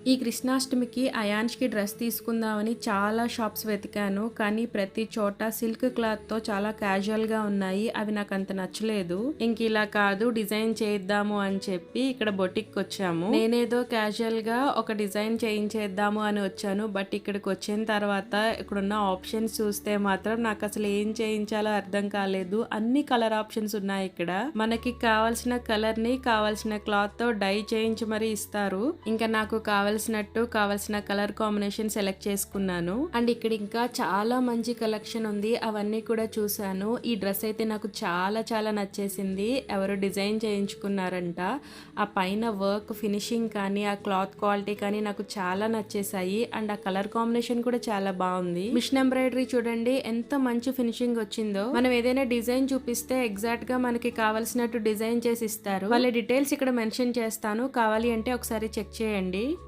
ఈ కృష్ణాష్టమికి అయాన్ష్‌కి డ్రెస్ తీసుకుందామని చాలా షాప్స్ వెతికాను. కానీ ప్రతి చోట సిల్క్ క్లాత్‌తో చాలా క్యాజువల్‌గా ఉన్నాయి. అవి నాకంత నచ్చలేదు. ఇలా కాదు డిజైన్ చేయిద్దాము అని చెప్పి ఇక్కడ బొటిక్‌కొచ్చాము. నేనేదో క్యాజువల్‌గా ఒక డిజైన్ చేయించేద్దాము అని వచ్చాను. బట్ ఇక్కడికొచ్చిన తర్వాత ఇక్కడున్న ఆప్షన్స్ చూస్తే మాత్రం నాకసలు ఏం చేయించాలో అర్థం కాలేదు. అన్ని కలర్ ఆప్షన్స్ ఉన్నాయి ఇక్కడ. మనకి కావాల్సిన కలర్‌ని కావాల్సిన క్లాత్‌తో డై చేయించి మరీ ఇస్తారు. ఇంకా నాకు కావాల్సిన కలర్ కాంబినేషన్ సెలెక్ట్ చేసుకున్నాను. అండ్ ఇక్కడ ఇంకా చాలా మంచి కలెక్షన్ ఉంది. అవన్నీ కూడా చూసాను. ఈ డ్రెస్ అయితే నాకు చాలా చాలా నచ్చేసింది. ఎవరు డిజైన్ చేయించుకున్నారంట. ఆ పైన వర్క్ ఫినిషింగ్ కానీ ఆ క్లాత్ క్వాలిటీ కానీ నాకు చాలా నచ్చేసాయి. అండ్ ఆ కలర్ కాంబినేషన్ కూడా చాలా బాగుంది. మిషన్ ఎంబ్రాయిడరీ చూడండి ఎంత మంచి ఫినిషింగ్ వచ్చిందో. మనం ఏదైనా డిజైన్ చూపిస్తే ఎగ్జాక్ట్ గా మనకి కావాల్సినట్టు డిజైన్ చేసి ఇస్తారు. వాళ్ళ డీటెయిల్స్ ఇక్కడ మెన్షన్ చేస్తాను. కావాలి అంటే ఒకసారి చెక్ చేయండి.